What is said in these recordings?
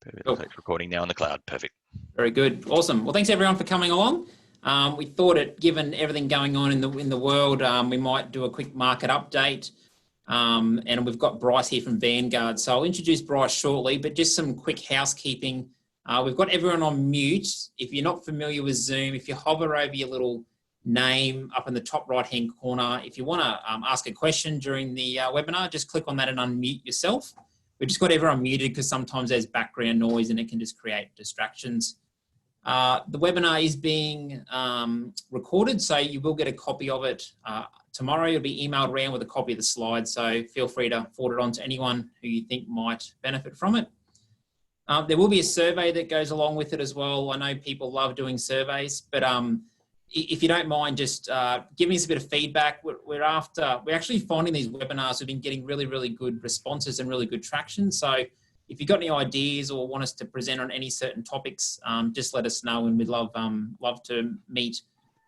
Perfect. Cool. So it's recording now on the cloud. Perfect. Very good. Awesome. Well, thanks everyone for coming along. We thought it, given everything going on in the world, we might do a quick market update. And we've got Bryce here from Vanguard. So I'll introduce Bryce shortly, but just some quick housekeeping. We've got everyone on mute. If you're not familiar with Zoom, if you hover over your little name up in the top right-hand corner, if you want to ask a question during the webinar, just click on that and unmute yourself. We've just got everyone muted because sometimes there's background noise and it can just create distractions. The webinar is being recorded, so you will get a copy of it tomorrow. It'll be emailed around with a copy of the slides, so feel free to forward it on to anyone who you think might benefit from it. There will be a survey that goes along with it as well. I know people love doing surveys, but if you don't mind, just giving us a bit of feedback. We're actually finding these webinars, we've been getting really, really good responses and really good traction. So if you've got any ideas or want us to present on any certain topics, just let us know, and we'd love to meet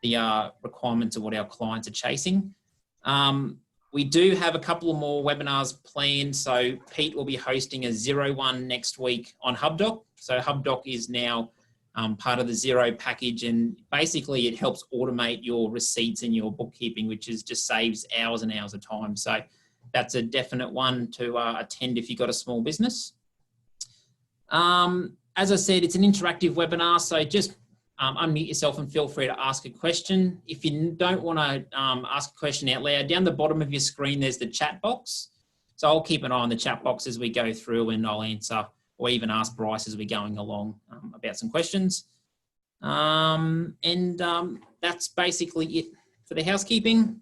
the requirements of what our clients are chasing. We do have a couple of more webinars planned. So Pete will be hosting a Xero one next week on HubDoc. So HubDoc is now part of the Xero package, and basically it helps automate your receipts and your bookkeeping, which just saves hours and hours of time. So that's a definite one to attend if you've got a small business. As I said, it's an interactive webinar, so just unmute yourself and feel free to ask a question. If you don't want to ask a question out loud, down the bottom of your screen there's the chat box. So I'll keep an eye on the chat box as we go through, and I'll answer or even ask Bryce as we're going along about some questions. That's basically it for the housekeeping.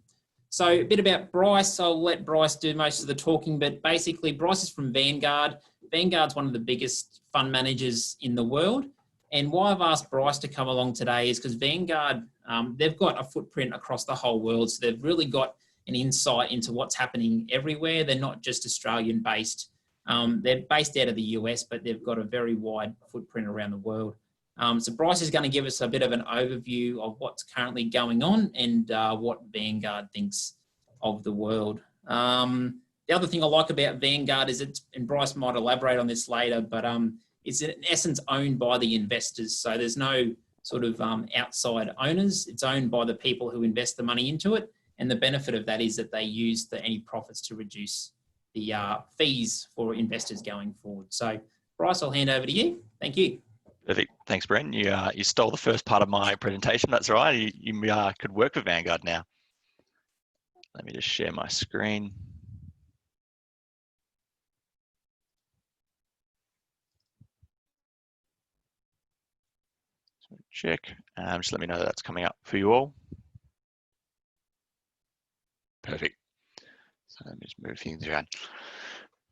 So a bit about Bryce. I'll let Bryce do most of the talking, but basically Bryce is from Vanguard. Vanguard's one of the biggest fund managers in the world. And why I've asked Bryce to come along today is because Vanguard, they've got a footprint across the whole world. So they've really got an insight into what's happening everywhere. They're not just Australian based. They're based out of the US, but they've got a very wide footprint around the world. So Bryce is going to give us a bit of an overview of what's currently going on and what Vanguard thinks of the world. The other thing I like about Vanguard is and Bryce might elaborate on this later, but it's in essence owned by the investors. So there's no sort of outside owners. It's owned by the people who invest the money into it. And the benefit of that is that they use any profits to reduce the fees for investors going forward. So Bryce, I'll hand over to you. Thank you. Perfect. Thanks, Brent. You stole the first part of my presentation. That's all right. You could work for Vanguard now. Let me just share my screen. So check. Just let me know that that's coming up for you all. Perfect. So let me just move things around.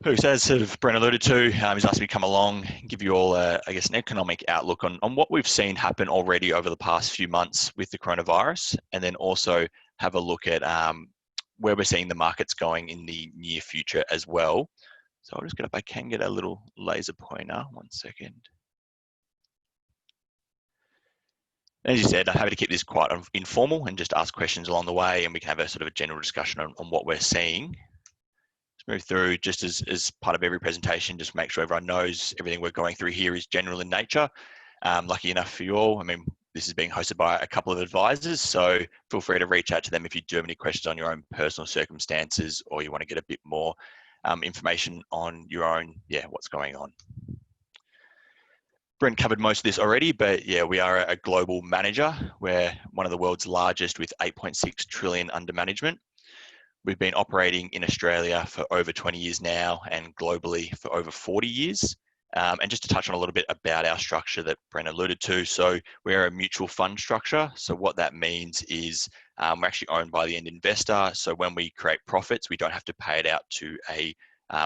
So as sort of Brent alluded to, he's asked me to come along and give you all, I guess, an economic outlook on what we've seen happen already over the past few months with the coronavirus, and then also have a look at where we're seeing the markets going in the near future as well. So I'll just get, if I can get a little laser pointer, 1 second. As you said, I'm happy to keep this quite informal and just ask questions along the way, and we can have a sort of a general discussion on what we're seeing. Let's move through just as part of every presentation, just make sure everyone knows everything we're going through here is general in nature. Lucky enough for you all, I mean, this is being hosted by a couple of advisors, so feel free to reach out to them if you do have any questions on your own personal circumstances, or you want to get a bit more information on your own, what's going on. Brent covered most of this already, but yeah, we are a global manager. We're one of the world's largest with 8.6 trillion under management. We've been operating in Australia for over 20 years now, and globally for over 40 years. And just to touch on a little bit about our structure that Brent alluded to. So we're a mutual fund structure. So what that means is we're actually owned by the end investor. So when we create profits, we don't have to pay it out to a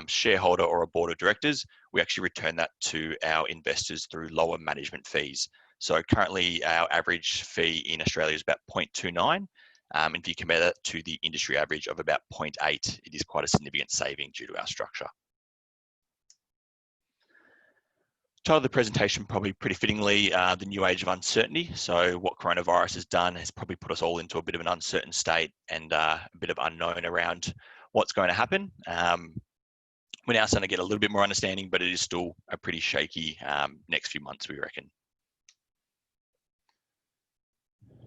shareholder or a board of directors. We actually return that to our investors through lower management fees. So currently our average fee in Australia is about 0.29. And if you compare that to the industry average of about 0.8, it is quite a significant saving due to our structure. Title of the presentation, probably pretty fittingly, the new age of uncertainty. So what coronavirus has done has probably put us all into a bit of an uncertain state and a bit of unknown around what's going to happen. We're now starting to get a little bit more understanding, but it is still a pretty shaky next few months, we reckon.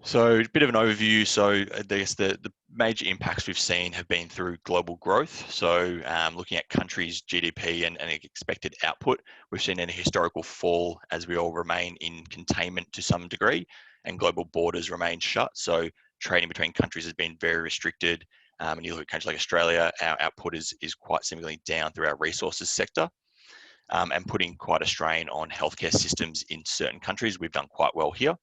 So a bit of an overview. So I guess the major impacts we've seen have been through global growth. So looking at countries' GDP and expected output, we've seen a historical fall as we all remain in containment to some degree and global borders remain shut. So trading between countries has been very restricted. And you look at countries like Australia, our output is quite significantly down through our resources sector. And putting quite a strain on healthcare systems in certain countries. We've done quite well here.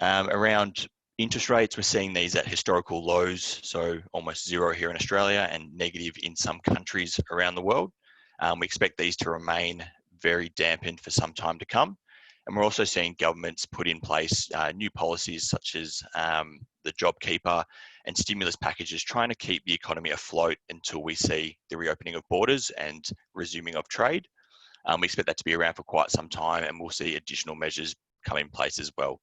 Around interest rates, we're seeing these at historical lows, so almost zero here in Australia and negative in some countries around the world. We expect these to remain very dampened for some time to come. And we're also seeing governments put in place new policies such as the JobKeeper and stimulus packages, trying to keep the economy afloat until we see the reopening of borders and resuming of trade. We expect that to be around for quite some time, and we'll see additional measures come in place as well.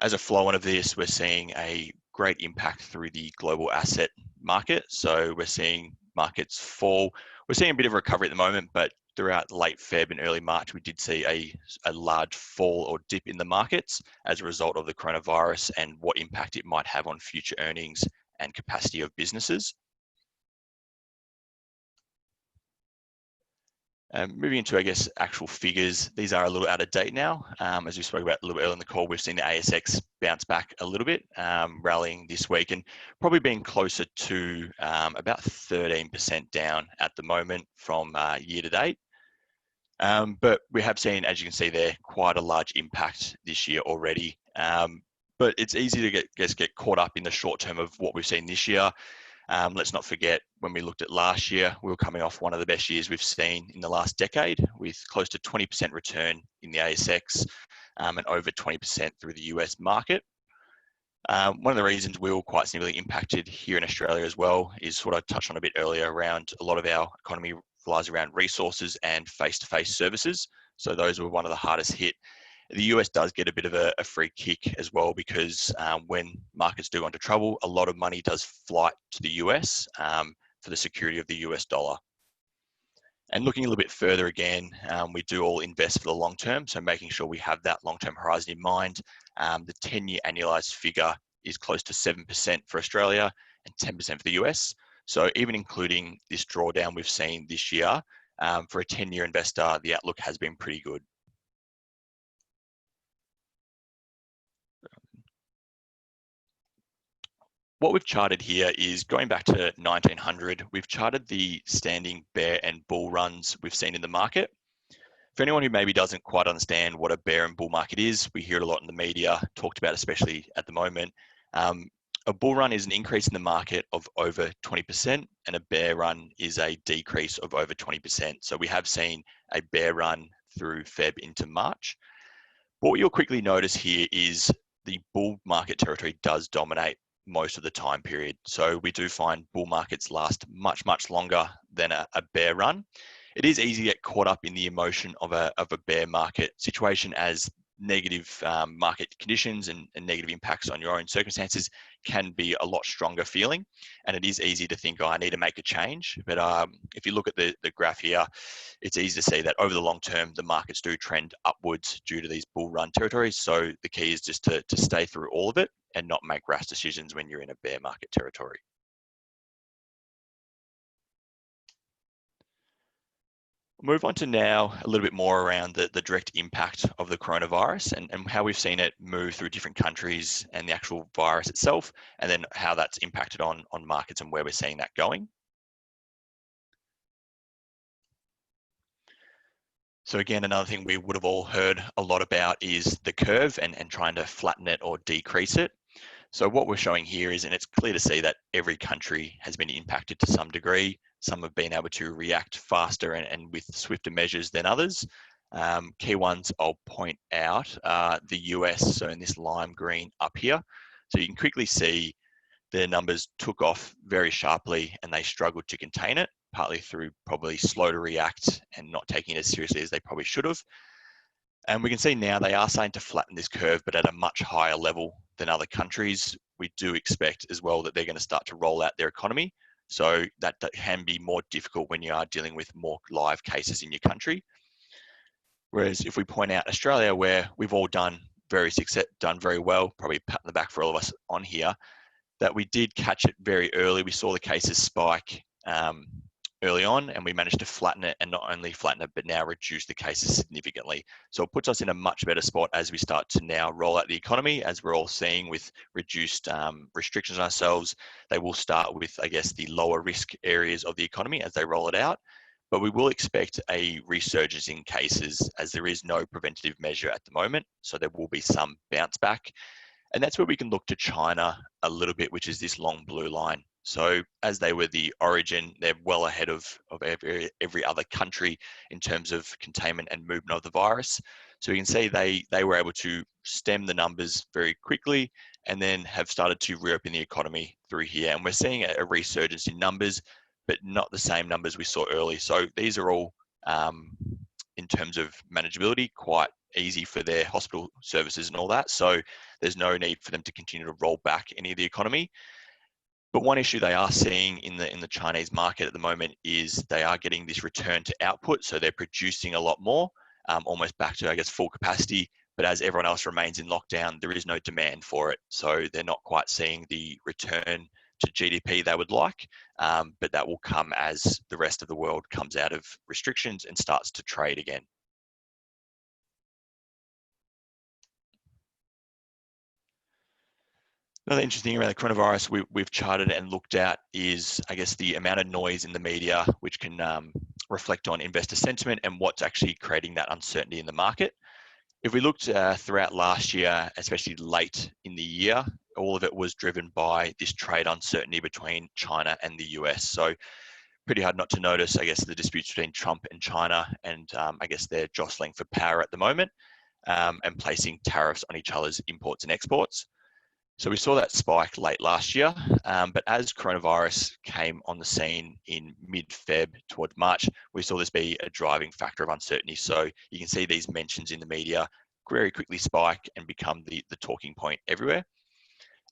As a flow-on of this, we're seeing a great impact through the global asset market. So we're seeing markets fall. We're seeing a bit of a recovery at the moment, but throughout late Feb and early March, we did see a large fall or dip in the markets as a result of the coronavirus and what impact it might have on future earnings and capacity of businesses. Moving into, I guess, actual figures, these are a little out of date now. As we spoke about a little earlier in the call, we've seen the ASX bounce back a little bit, rallying this week and probably being closer to about 13% down at the moment from year to date. But we have seen, as you can see there, quite a large impact this year already. But it's easy to get caught up in the short term of what we've seen this year. Let's not forget when we looked at last year, we were coming off one of the best years we've seen in the last decade with close to 20% return in the ASX and over 20% through the US market. One of the reasons we were quite significantly impacted here in Australia as well is what I touched on a bit earlier around a lot of our economy relies around resources and face-to-face services. So those were one of the hardest hit. The US does get a bit of a free kick as well because when markets do go into trouble, a lot of money does flight to the US for the security of the US dollar. And looking a little bit further again, we do all invest for the long term, so making sure we have that long-term horizon in mind. The 10-year annualized figure is close to 7% for Australia and 10% for the US. So even including this drawdown we've seen this year, for a 10-year investor, the outlook has been pretty good. What we've charted here is going back to 1900, we've charted the standing bear and bull runs we've seen in the market. For anyone who maybe doesn't quite understand what a bear and bull market is, we hear it a lot in the media, talked about especially at the moment. A bull run is an increase in the market of over 20%, and a bear run is a decrease of over 20%. So we have seen a bear run through Feb into March. But what you'll quickly notice here is the bull market territory does dominate most of the time period. So we do find bull markets last much, much longer than a bear run. It is easy to get caught up in the emotion of a bear market situation, as negative market conditions and negative impacts on your own circumstances can be a lot stronger feeling. And it is easy to think, oh, I need to make a change. But if you look at the graph here, it's easy to see that over the long term, the markets do trend upwards due to these bull run territories. So the key is just to stay through all of it and not make rash decisions when you're in a bear market territory. We'll move on to now a little bit more around the direct impact of the coronavirus and how we've seen it move through different countries and the actual virus itself, and then how that's impacted on markets and where we're seeing that going. So again, another thing we would have all heard a lot about is the curve and trying to flatten it or decrease it. So what we're showing here is, and it's clear to see that every country has been impacted to some degree. Some have been able to react faster and with swifter measures than others. Key ones I'll point out are the US, so in this lime green up here. So you can quickly see their numbers took off very sharply and they struggled to contain it, partly through probably slow to react and not taking it as seriously as they probably should have. And we can see now they are starting to flatten this curve, but at a much higher level than other countries. We do expect as well that they're going to start to roll out their economy. So that can be more difficult when you are dealing with more live cases in your country. Whereas if we point out Australia, where we've all done very well, probably pat on the back for all of us on here, that we did catch it very early. We saw the cases spike early on, and we managed to flatten it, and not only flatten it, but now reduce the cases significantly. So it puts us in a much better spot as we start to now roll out the economy, as we're all seeing with reduced restrictions on ourselves. They will start with, I guess, the lower risk areas of the economy as they roll it out. But we will expect a resurgence in cases as there is no preventative measure at the moment. So there will be some bounce back. And that's where we can look to China a little bit, which is this long blue line. So as they were the origin, they're well ahead of every other country in terms of containment and movement of the virus. So you can see they were able to stem the numbers very quickly and then have started to reopen the economy through here. And we're seeing a resurgence in numbers, but not the same numbers we saw early. So these are all, in terms of manageability, quite easy for their hospital services and all that. So there's no need for them to continue to roll back any of the economy. But one issue they are seeing in the Chinese market at the moment is they are getting this return to output. So they're producing a lot more, almost back to, I guess, full capacity. But as everyone else remains in lockdown, there is no demand for it. So they're not quite seeing the return to GDP they would like. But that will come as the rest of the world comes out of restrictions and starts to trade again. Another interesting thing around the coronavirus we've charted and looked at is, I guess, the amount of noise in the media, which can reflect on investor sentiment and what's actually creating that uncertainty in the market. If we looked throughout last year, especially late in the year, all of it was driven by this trade uncertainty between China and the US. So pretty hard not to notice, I guess, the disputes between Trump and China, and I guess they're jostling for power at the moment, and placing tariffs on each other's imports and exports. So we saw that spike late last year, but as coronavirus came on the scene in mid-Feb towards March, we saw this be a driving factor of uncertainty. So you can see these mentions in the media very quickly spike and become the talking point everywhere.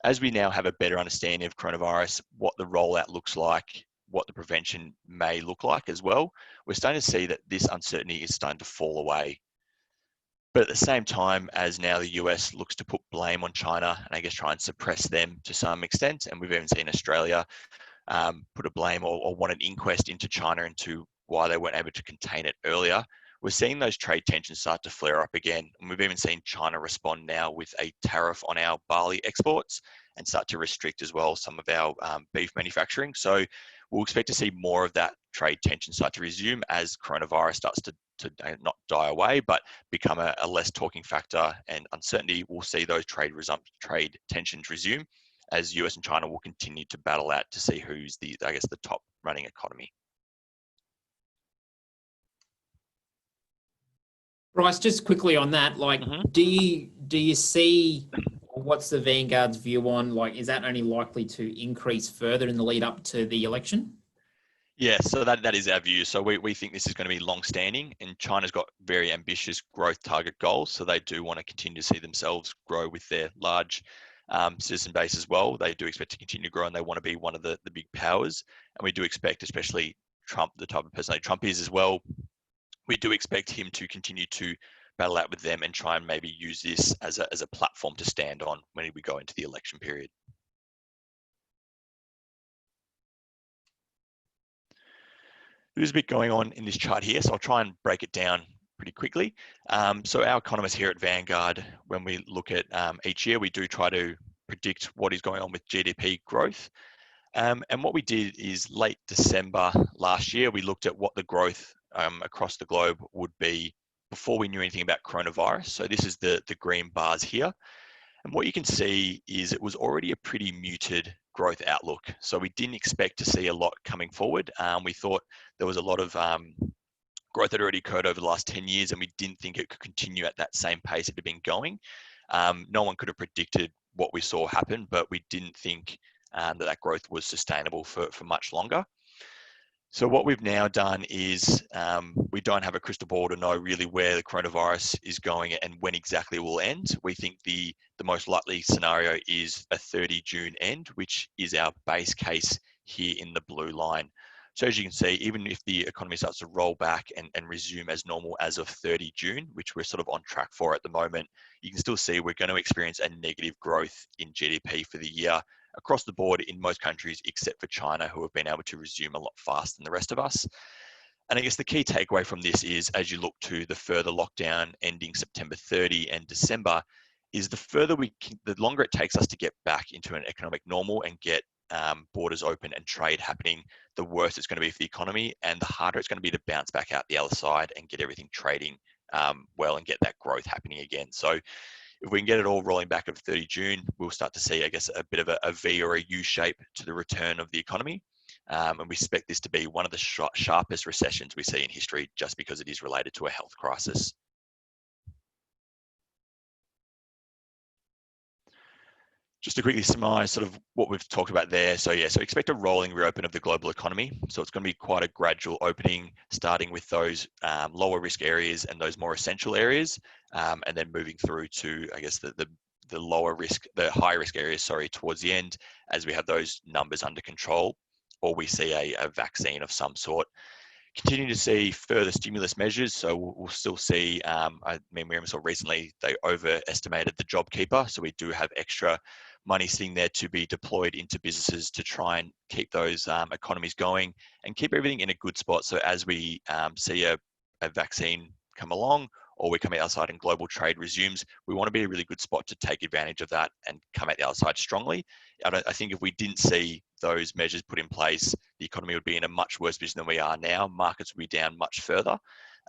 As we now have a better understanding of coronavirus, what the rollout looks like, what the prevention may look like as well, we're starting to see that this uncertainty is starting to fall away. But at the same time, as now the US looks to put blame on China and I guess try and suppress them to some extent, and we've even seen Australia put a blame or want an inquest into China into why they weren't able to contain it earlier, we're seeing those trade tensions start to flare up again. And we've even seen China respond now with a tariff on our barley exports and start to restrict as well some of our beef manufacturing. So we'll expect to see more of that trade tension start to resume as coronavirus starts to not die away, but become a less talking factor and uncertainty. We'll see those trade tensions resume as US and China will continue to battle out to see who's the top running economy. Bryce, just quickly on that, do you see, what's the Vanguard's view on, is that only likely to increase further in the lead up to the election? Yeah, so that is our view. So we think this is going to be long-standing, and China's got very ambitious growth target goals. So they do want to continue to see themselves grow with their large citizen base as well. They do expect to continue to grow, and they want to be one of the big powers. And we do expect, especially Trump, the type of personality Trump is as well, we do expect him to continue to battle out with them and try and maybe use this as a platform to stand on when we go into the election period. There's a bit going on in this chart here, so I'll try and break it down pretty quickly. So our economists here at Vanguard, when we look at each year, we do try to predict what is going on with GDP growth. And what we did is late December last year, we looked at what the growth across the globe would be before we knew anything about coronavirus. So this is the green bars here. And what you can see is it was already a pretty muted growth outlook. So we didn't expect to see a lot coming forward. We thought there was a lot of growth that already occurred over the last 10 years, and we didn't think it could continue at that same pace it had been going. No one could have predicted what we saw happen, but we didn't think that growth was sustainable for much longer. So what we've now done is we don't have a crystal ball to know really where the coronavirus is going and when exactly it will end. We think the most likely scenario is a 30 June end, which is our base case here in the blue line. So as you can see, even if the economy starts to roll back and resume as normal as of 30 June, which we're sort of on track for at the moment, you can still see we're going to experience a negative growth in GDP for the year across the board in most countries, except for China, who have been able to resume a lot faster than the rest of us. And I guess the key takeaway from this is, as you look to the further lockdown ending September 30 and December, is the longer it takes us to get back into an economic normal and get borders open and trade happening, the worse it's going to be for the economy, and the harder it's going to be to bounce back out the other side and get everything trading well and get that growth happening again. So if we can get it all rolling back at 30 June, we'll start to see, I guess, a bit of a V or a U shape to the return of the economy. And we expect this to be one of the sharpest recessions we see in history, just because it is related to a health crisis. Just to quickly summarize sort of what we've talked about there. So expect a rolling reopen of the global economy. So it's going to be quite a gradual opening, starting with those lower risk areas and those more essential areas, and then moving through to, I guess, the lower risk, the high risk areas, towards the end, as we have those numbers under control, or we see a vaccine of some sort. Continue to see further stimulus measures. So we'll still see, we saw recently they overestimated the JobKeeper. So we do have extra money sitting there to be deployed into businesses to try and keep those economies going and keep everything in a good spot. So as we see a vaccine come along, or we come outside and global trade resumes, we want to be a really good spot to take advantage of that and come out the other side strongly. I think if we didn't see those measures put in place, the economy would be in a much worse position than we are now. Markets would be down much further,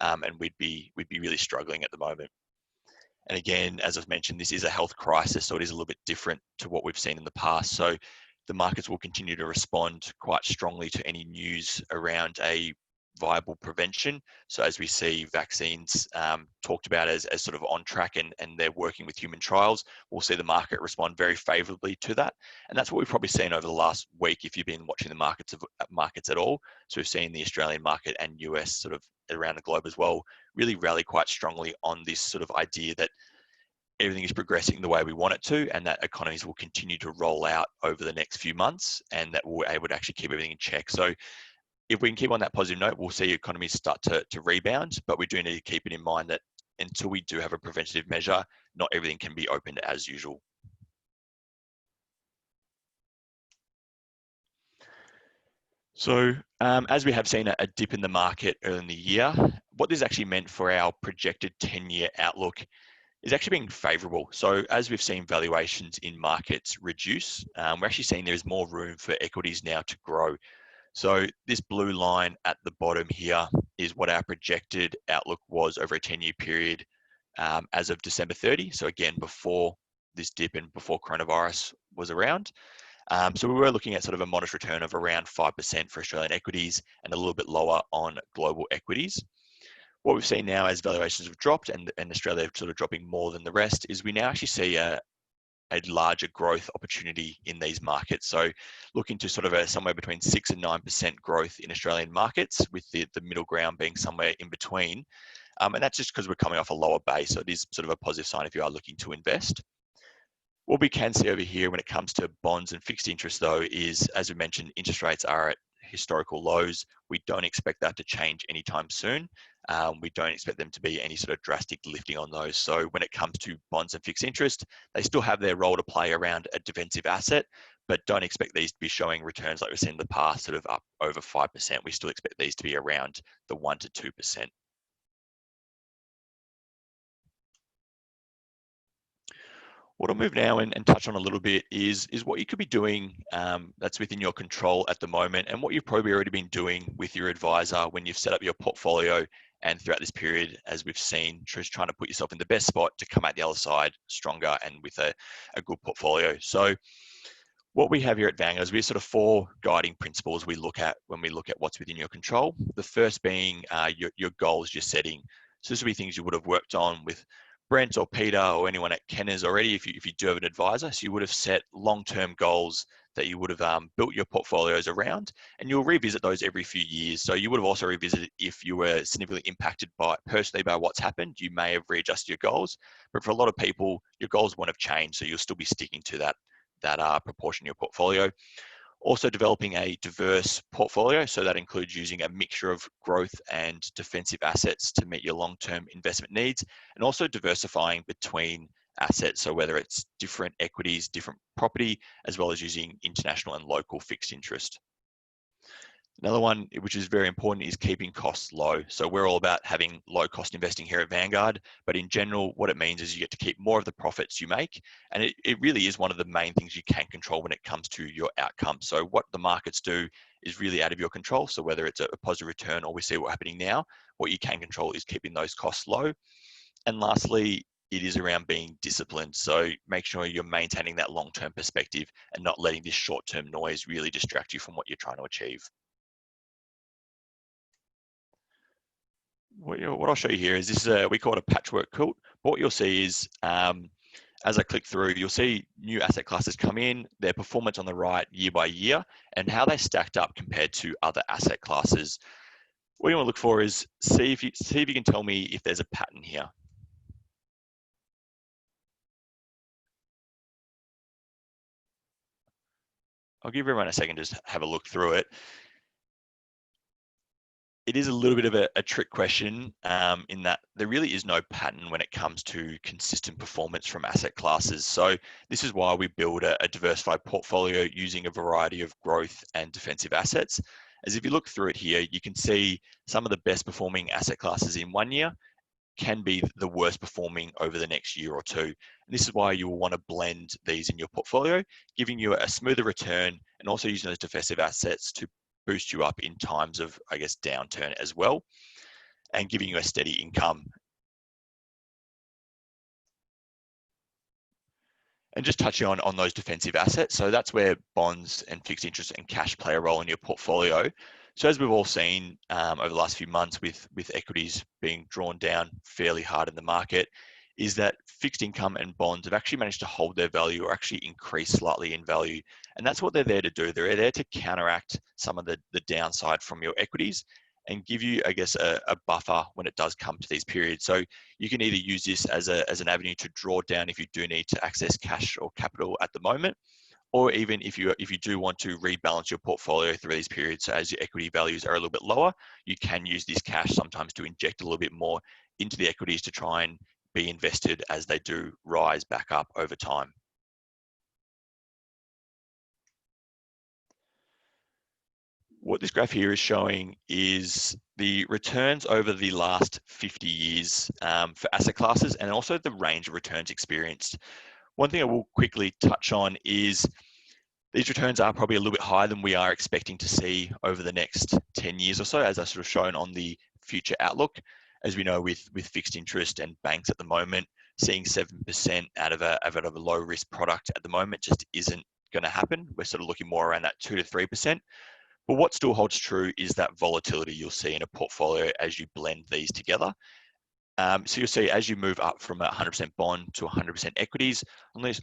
and we'd be really struggling at the moment. And again, as I've mentioned, this is a health crisis, so it is a little bit different to what we've seen in the past. So the markets will continue to respond quite strongly to any news around a viable prevention. So as we see vaccines talked about as sort of on track and they're working with human trials, we'll see the market respond very favorably to that. And that's what we've probably seen over the last week if you've been watching the markets at all. So we've seen the Australian market and US sort of around the globe as well really rally quite strongly on this sort of idea that everything is progressing the way we want it to, and that economies will continue to roll out over the next few months, and that we're able to actually keep everything in check. So if we can keep on that positive note, we'll see economies start to rebound, but we do need to keep it in mind that until we do have a preventative measure, not everything can be opened as usual. So as we have seen a dip in the market early in the year, what this actually meant for our projected 10-year outlook is actually being favourable. So as we've seen valuations in markets reduce, we're actually seeing there's more room for equities now to grow. So this blue line at the bottom here is what our projected outlook was over a 10-year period as of December 30. So again, before this dip and before coronavirus was around. So we were looking at sort of a modest return of around 5% for Australian equities and a little bit lower on global equities. What we've seen now as valuations have dropped and Australia sort of dropping more than the rest is we now actually see a larger growth opportunity in these markets. So looking to sort of somewhere between 6 and 9% growth in Australian markets, with the middle ground being somewhere in between. And that's just because we're coming off a lower base. So it is sort of a positive sign if you are looking to invest. What we can see over here when it comes to bonds and fixed interest though is, as we mentioned, interest rates are at historical lows. We don't expect that to change anytime soon. We don't expect them to be any sort of drastic lifting on those. So when it comes to bonds and fixed interest, they still have their role to play around a defensive asset, but don't expect these to be showing returns like we've seen in the past, sort of up over 5%. We still expect these to be around the 1 to 2%. What I'll move now and touch on a little bit is what you could be doing that's within your control at the moment, and what you've probably already been doing with your advisor when you've set up your portfolio and throughout this period, as we've seen, just trying to put yourself in the best spot to come out the other side stronger and with a good portfolio. So what we have here at Vanguard is we have sort of 4 guiding principles we look at when we look at what's within your control. The first being your goals you're setting. So this will be things you would have worked on with Brent or Peter or anyone at Kennas already if you do have an advisor. So you would have set long-term goals that you would have built your portfolios around, and you'll revisit those every few years. So you would have also revisited if you were significantly impacted personally by what's happened, you may have readjusted your goals. But for a lot of people, your goals won't have changed, so you'll still be sticking to that proportion of your portfolio. Also developing a diverse portfolio, so that includes using a mixture of growth and defensive assets to meet your long-term investment needs, and also diversifying between assets, so whether it's different equities, different property, as well as using international and local fixed interest. Another one, which is very important, is keeping costs low. So we're all about having low cost investing here at Vanguard, but in general, what it means is you get to keep more of the profits you make. And it really is one of the main things you can control when it comes to your outcome. So what the markets do is really out of your control. So whether it's a positive return or we see what's happening now, what you can control is keeping those costs low. And lastly, it is around being disciplined. So make sure you're maintaining that long-term perspective and not letting this short-term noise really distract you from what you're trying to achieve. What I'll show you here is this is we call it a patchwork quilt. What you'll see is as I click through, you'll see new asset classes come in, their performance on the right year by year, and how they stacked up compared to other asset classes. What you want to look for is see if you can tell me if there's a pattern here. I'll give everyone a second to just have a look through it. It is a little bit of a trick question in that there really is no pattern when it comes to consistent performance from asset classes. So this is why we build a diversified portfolio using a variety of growth and defensive assets. As if you look through it here, you can see some of the best performing asset classes in 1 year can be the worst performing over the next year or two. And this is why you will want to blend these in your portfolio, giving you a smoother return and also using those defensive assets to boost you up in times of, I guess, downturn as well, and giving you a steady income. And just touching on those defensive assets. So that's where bonds and fixed interest and cash play a role in your portfolio. So as we've all seen over the last few months with equities being drawn down fairly hard in the market, is that fixed income and bonds have actually managed to hold their value or actually increase slightly in value. And that's what they're there to do. They're there to counteract some of the downside from your equities and give you, I guess, a buffer when it does come to these periods. So you can either use this as an avenue to draw down if you do need to access cash or capital at the moment, or even if you do want to rebalance your portfolio through these periods. So as your equity values are a little bit lower, you can use this cash sometimes to inject a little bit more into the equities to try and be invested as they do rise back up over time. What this graph here is showing is the returns over the last 50 years for asset classes and also the range of returns experienced. One thing I will quickly touch on is these returns are probably a little bit higher than we are expecting to see over the next 10 years or so, as I sort of shown on the future outlook. As we know, with fixed interest and banks at the moment, seeing 7% out of a low risk product at the moment just isn't going to happen. We're sort of looking more around that 2 to 3%. But what still holds true is that volatility you'll see in a portfolio as you blend these together. So you'll see as you move up from 100% bond to 100% equities,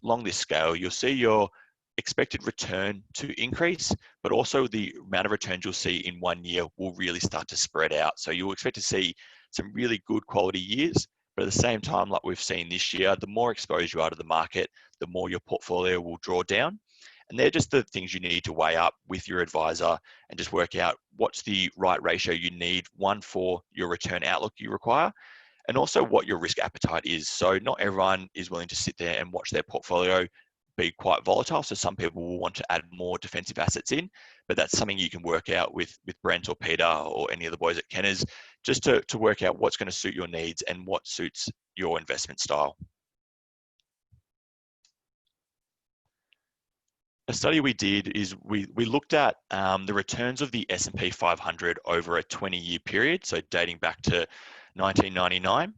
along this scale, you'll see your expected return to increase, but also the amount of returns you'll see in 1 year will really start to spread out. So you'll expect to see some really good quality years, but at the same time, like we've seen this year, the more exposed you are to the market, the more your portfolio will draw down. And they're just the things you need to weigh up with your advisor and just work out what's the right ratio you need, one, for your return outlook you require, and also what your risk appetite is. So not everyone is willing to sit there and watch their portfolio be quite volatile. So some people will want to add more defensive assets in, but that's something you can work out with Brent or Peter or any of the boys at Kennas, just to work out what's going to suit your needs and what suits your investment style. A study we did is we looked at the returns of the S&P 500 over a 20-year period, so dating back to 1999.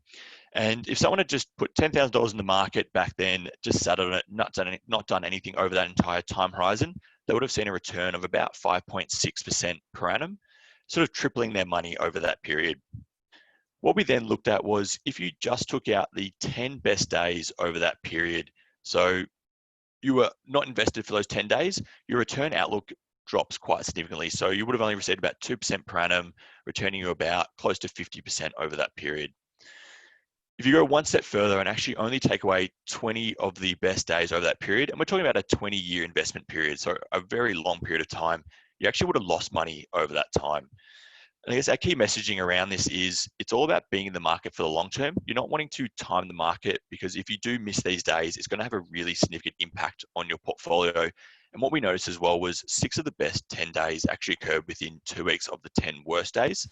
And if someone had just put $10,000 in the market back then, just sat on it, not done anything over that entire time horizon, they would have seen a return of about 5.6% per annum, sort of tripling their money over that period. What we then looked at was if you just took out the 10 best days over that period, so you were not invested for those 10 days, your return outlook drops quite significantly. So you would have only received about 2% per annum, returning you about close to 50% over that period. If you go one step further and actually only take away 20 of the best days over that period, and we're talking about a 20-year investment period, so a very long period of time, you actually would have lost money over that time. And I guess our key messaging around this is it's all about being in the market for the long term. You're not wanting to time the market, because if you do miss these days, it's going to have a really significant impact on your portfolio. And what we noticed as well was 6 of the best 10 days actually occurred within 2 weeks of the 10 worst days.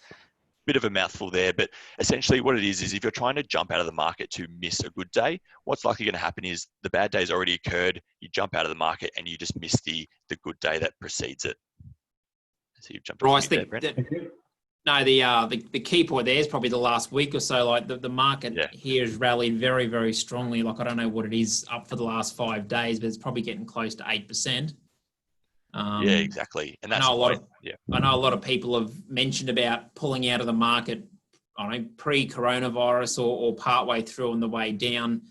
Bit of a mouthful there, but essentially what it is if you're trying to jump out of the market to miss a good day, what's likely going to happen is the bad day's already occurred, you jump out of the market and you just miss the good day that precedes it. So you've jumped Bryce, off there, Brent. no, the key point there is probably the last week or so. Like the market here has rallied very, very strongly. Like I don't know what it is up for the last 5 days, but it's probably getting close to 8%. Yeah, exactly. And that's I know a lot of people have mentioned about pulling out of the market, I don't know, pre-coronavirus or partway through on the way down.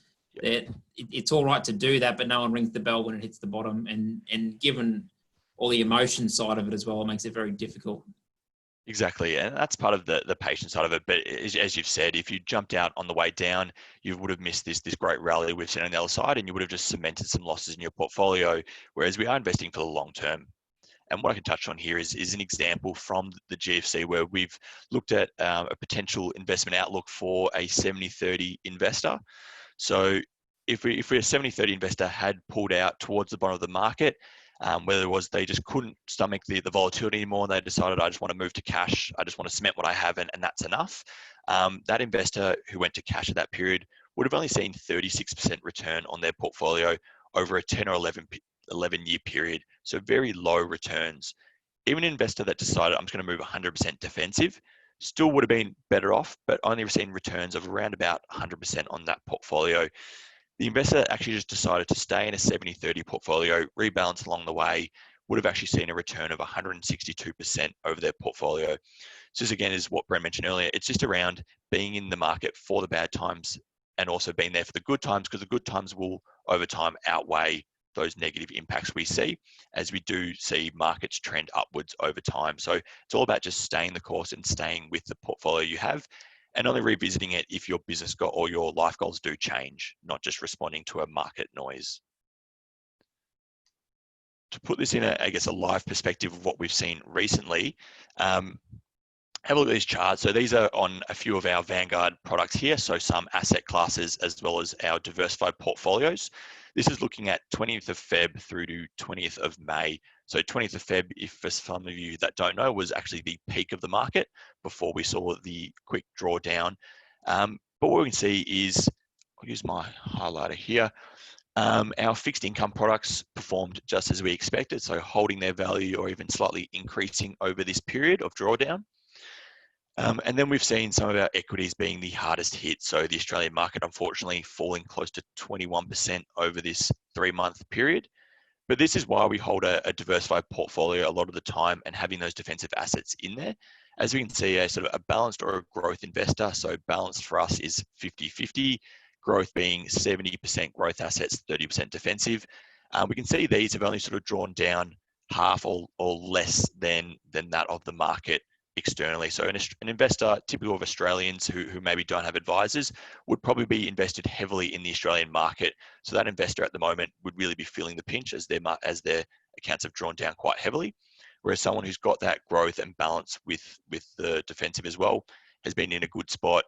Yep. It's all right to do that, but no one rings the bell when it hits the bottom. And given all the emotion side of it as well, it makes it very difficult. Exactly, and that's part of the patient side of it. But as you've said, if you jumped out on the way down, you would have missed this great rally we've seen on the other side, and you would have just cemented some losses in your portfolio. Whereas we are investing for the long term. And what I can touch on here is an example from the GFC where we've looked at a potential investment outlook for a 70-30 investor. So if we're a 70-30 investor had pulled out towards the bottom of the market, whether it was they just couldn't stomach the volatility anymore, and they decided, I just want to move to cash, I just want to cement what I have, and that's enough. That investor who went to cash at that period would have only seen 36% return on their portfolio over a 10 or 11-year period. So very low returns. Even an investor that decided, I'm just going to move 100% defensive, still would have been better off, but only seen returns of around about 100% on that portfolio. The investor that actually just decided to stay in a 70-30 portfolio, rebalance along the way, would have actually seen a return of 162% over their portfolio. So this again is what Brent mentioned earlier. It's just around being in the market for the bad times and also being there for the good times, because the good times will over time outweigh those negative impacts we see as we do see markets trend upwards over time. So it's all about just staying the course and staying with the portfolio you have, and only revisiting it if your business goal or your life goals do change, not just responding to a market noise. To put this in a live perspective of what we've seen recently, have a look at these charts. So these are on a few of our Vanguard products here. So some asset classes as well as our diversified portfolios. This is looking at 20th of Feb through to 20th of May. So 20th of Feb, if for some of you that don't know, was actually the peak of the market before we saw the quick drawdown. But what we can see is, I'll use my highlighter here. Our fixed income products performed just as we expected, so holding their value or even slightly increasing over this period of drawdown. And then we've seen some of our equities being the hardest hit. So the Australian market, unfortunately, falling close to 21% over this 3-month period. But this is why we hold a diversified portfolio a lot of the time and having those defensive assets in there. As we can see, a sort of a balanced or a growth investor. So balanced for us is 50-50, growth being 70% growth assets, 30% defensive. We can see these have only sort of drawn down half or less than that of the market externally. So an investor, typical of Australians who maybe don't have advisors, would probably be invested heavily in the Australian market. So that investor at the moment would really be feeling the pinch as their accounts have drawn down quite heavily. Whereas someone who's got that growth and balance with the defensive as well has been in a good spot,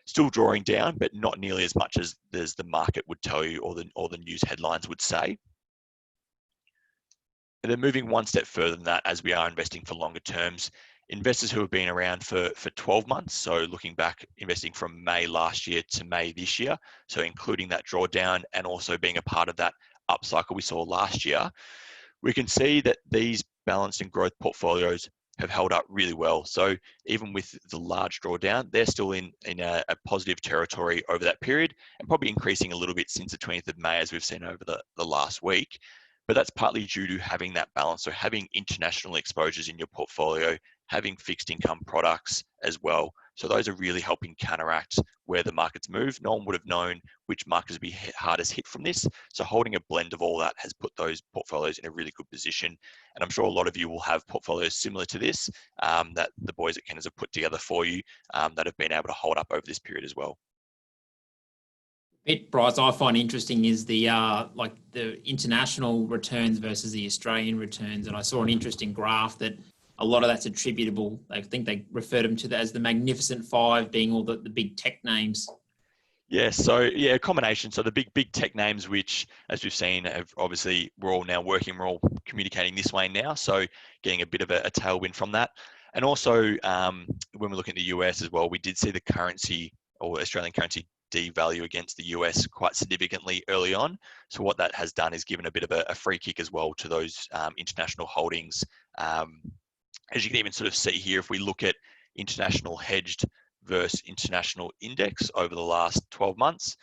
still drawing down, but not nearly as much as the market would tell you or the news headlines would say. And then moving one step further than that, as we are investing for longer terms, investors who have been around for 12 months, so looking back, investing from May last year to May this year, so including that drawdown and also being a part of that upcycle we saw last year, we can see that these balanced and growth portfolios have held up really well. So even with the large drawdown, they're still in a positive territory over that period, and probably increasing a little bit since the 20th of May, as we've seen over the last week. But that's partly due to having that balance, so having international exposures in your portfolio, having fixed income products as well. So those are really helping counteract where the markets move. No one would have known which markets would be hardest hit from this. So holding a blend of all that has put those portfolios in a really good position. And I'm sure a lot of you will have portfolios similar to this that the boys at Kennas have put together for you that have been able to hold up over this period as well. bit, Bryce, I find interesting is the like the international returns versus the Australian returns, and I saw an interesting graph that a lot of that's attributable. I think they referred them to as the Magnificent Five, being all the big tech names. Yeah, so yeah, a combination. So the big tech names, which as we've seen, have obviously we're all now working, we're all communicating this way now. So getting a bit of a tailwind from that, and also when we look at the US as well, we did see the currency or Australian currency devalue against the US quite significantly early on. So what that has done is given a bit of a free kick as well to those international holdings. As you can even sort of see here, if we look at international hedged versus international index over the last 12 months,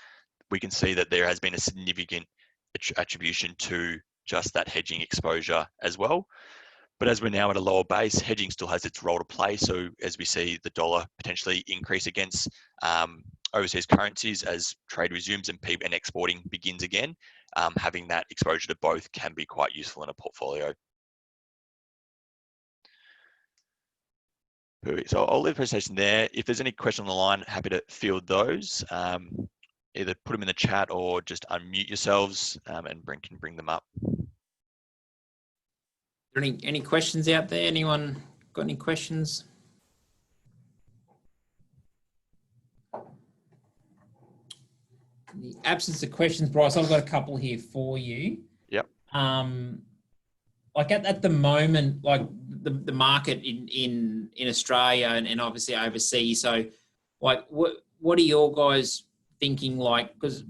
we can see that there has been a significant attribution to just that hedging exposure as well. But as we're now at a lower base, hedging still has its role to play. So as we see the dollar potentially increase against overseas currencies as trade resumes and exporting begins again, having that exposure to both can be quite useful in a portfolio. Perfect. So I'll leave the presentation there. If there's any question on the line, happy to field those. Either put them in the chat or just unmute yourselves and Brent can bring them up. Any questions out there? Anyone got any questions? In the absence of questions, Bryce, I've got a couple here for you. Yep. Like at the moment, like the market in Australia and obviously overseas. So, like, what are your guys thinking? Like, because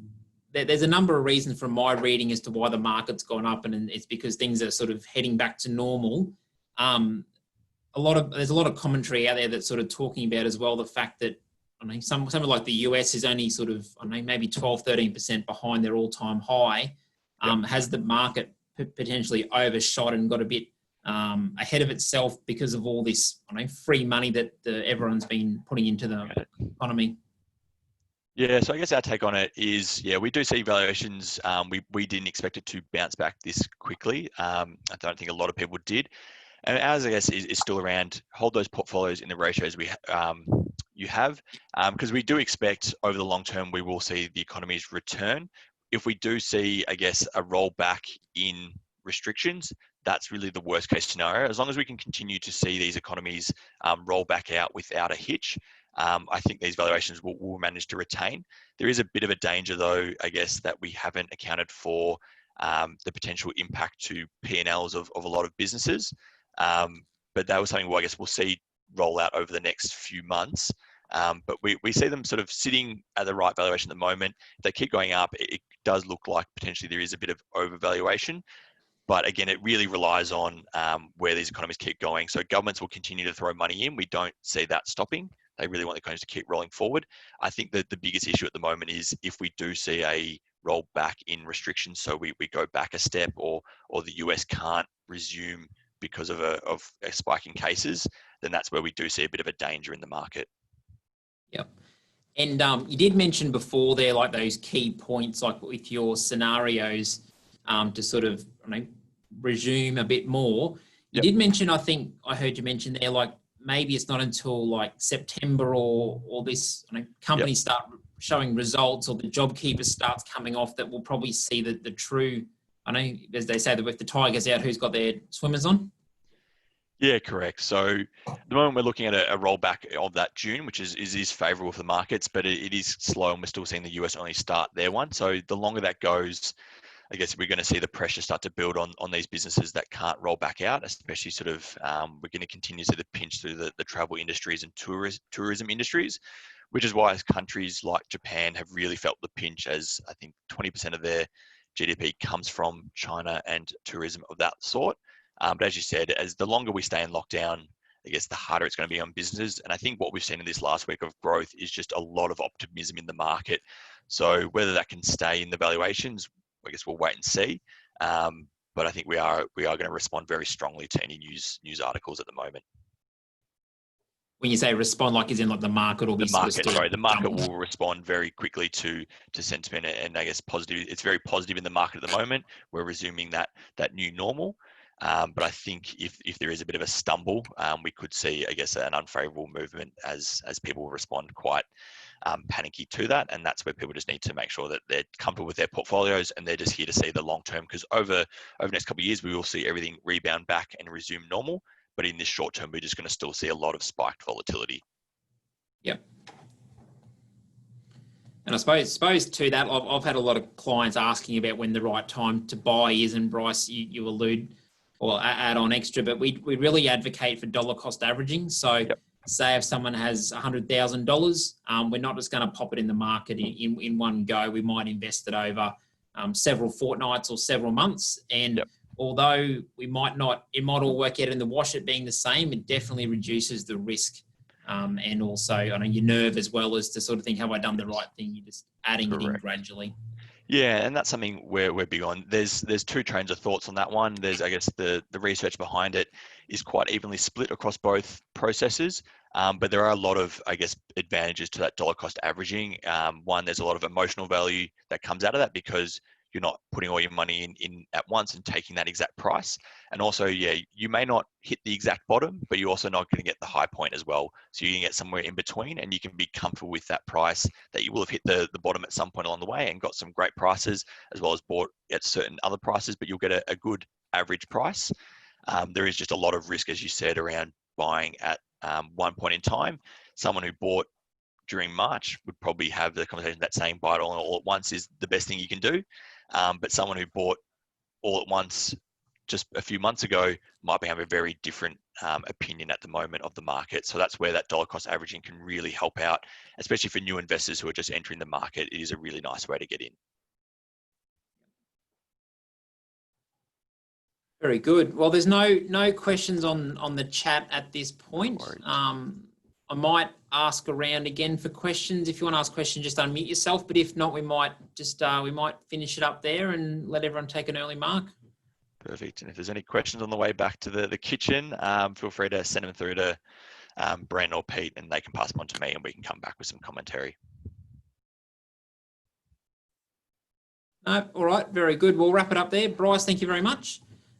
there's a number of reasons from my reading as to why the market's gone up, and it's because things are sort of heading back to normal. There's a lot of commentary out there that's sort of talking about as well the fact that somewhere like the US is only sort of maybe 12-13% behind their all-time high. Yep. Has the market potentially overshot and got a bit ahead of itself because of all this free money that everyone's been putting into the economy? Yeah, so I guess our take on it is, yeah, we do see valuations. We didn't expect it to bounce back this quickly. I don't think a lot of people did. And ours, I guess, is still around hold those portfolios in the ratios you have, because we do expect over the long term we will see the economies return. If we do see, I guess, a rollback in restrictions, that's really the worst case scenario. As long as we can continue to see these economies roll back out without a hitch, I think these valuations will manage to retain. There is a bit of a danger, though, I guess, that we haven't accounted for the potential impact to P&Ls of a lot of businesses. But that was something I guess we'll see roll out over the next few months. But we see them sort of sitting at the right valuation at the moment. If they keep going up, it does look like potentially there is a bit of overvaluation. But again, it really relies on where these economies keep going. So governments will continue to throw money in. We don't see that stopping. They really want the economies to keep rolling forward. I think that the biggest issue at the moment is if we do see a roll back in restrictions, so we go back a step, or the US can't resume because of a spike in cases, then that's where we do see a bit of a danger in the market. Yep. And you did mention before there, like those key points, like with your scenarios to sort of resume a bit more. You did mention, I think I heard you mention there, like maybe it's not until like September or this companies start showing results or the JobKeeper starts coming off that we'll probably see the true, as they say, that with the tigers out, who's got their swimmers on? Yeah, correct. So at the moment we're looking at a rollback of that June, which is favourable for the markets, but it is slow, and we're still seeing the US only start their one. So the longer that goes, I guess we're going to see the pressure start to build on these businesses that can't roll back out, especially sort of we're going to continue to see the pinch through the travel industries and tourism industries, which is why countries like Japan have really felt the pinch, as I think 20% of their GDP comes from China and tourism of that sort. But as you said, as the longer we stay in lockdown, I guess the harder it's going to be on businesses. And I think what we've seen in this last week of growth is just a lot of optimism in the market. So whether that can stay in the valuations, I guess we'll wait and see. But I think we are going to respond very strongly to any news articles at the moment. When you say respond, like is in like the market or the market will respond very quickly to sentiment and I guess positive. It's very positive in the market at the moment. We're resuming that new normal. But I think if there is a bit of a stumble, we could see, I guess, an unfavourable movement as people respond quite panicky to that. And that's where people just need to make sure that they're comfortable with their portfolios and they're just here to see the long term, because over the next couple of years, we will see everything rebound back and resume normal. But in this short term, we're just going to still see a lot of spiked volatility. Yep. And I suppose to that, I've had a lot of clients asking about when the right time to buy is, and Bryce, you allude or add on extra, but we really advocate for dollar cost averaging. So Yep. say if someone has $100,000, we're not just going to pop it in the market in one go. We might invest it over several fortnights or several months. And Yep. although it might all work out in the wash it being the same, it definitely reduces the risk. And also, I know your nerve as well as to sort of think, have I done the right thing? You're just adding it in gradually. Yeah, and that's something we're big on. There's two trains of thoughts on that one. There's, I guess, the research behind it is quite evenly split across both processes, but there are a lot of, I guess, advantages to that dollar cost averaging. One, there's a lot of emotional value that comes out of that because you're not putting all your money in at once and taking that exact price. And also, yeah, you may not hit the exact bottom, but you're also not going to get the high point as well. So you can get somewhere in between and you can be comfortable with that price that you will have hit the bottom at some point along the way and got some great prices, as well as bought at certain other prices, but you'll get a good average price. There is just a lot of risk, as you said, around buying at one point in time. Someone who bought during March would probably have the conversation that saying buy it all at once is the best thing you can do. But someone who bought all at once just a few months ago might be having a very different opinion at the moment of the market. So that's where that dollar cost averaging can really help out, especially for new investors who are just entering the market. It is a really nice way to get in. Very good. Well, there's no questions on the chat at this point. I might ask around again for questions. If you want to ask questions, just unmute yourself. But if not, we might finish it up there and let everyone take an early mark. Perfect. And if there's any questions on the way back to the kitchen, feel free to send them through to Bren or Pete, and they can pass them on to me, and we can come back with some commentary. No, all right. Very good. We'll wrap it up there. Bryce, thank you very much.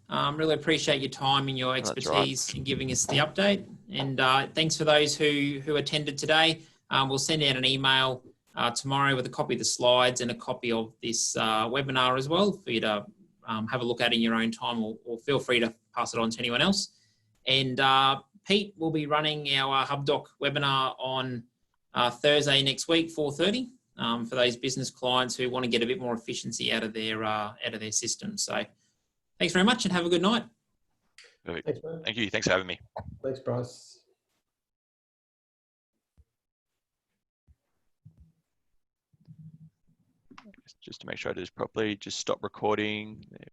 Really appreciate your time and your expertise in giving us the update. And thanks for those who attended today. We'll send out an email tomorrow with a copy of the slides and a copy of this webinar as well for you to have a look at in your own time, or feel free to pass it on to anyone else. And Pete will be running our HubDoc webinar on Thursday next week, 4:30, for those business clients who want to get a bit more efficiency out of their system. So thanks very much and have a good night. Thanks, thank you. Thanks for having me. Thanks, Bryce. Just to make sure I do this properly, just stop recording.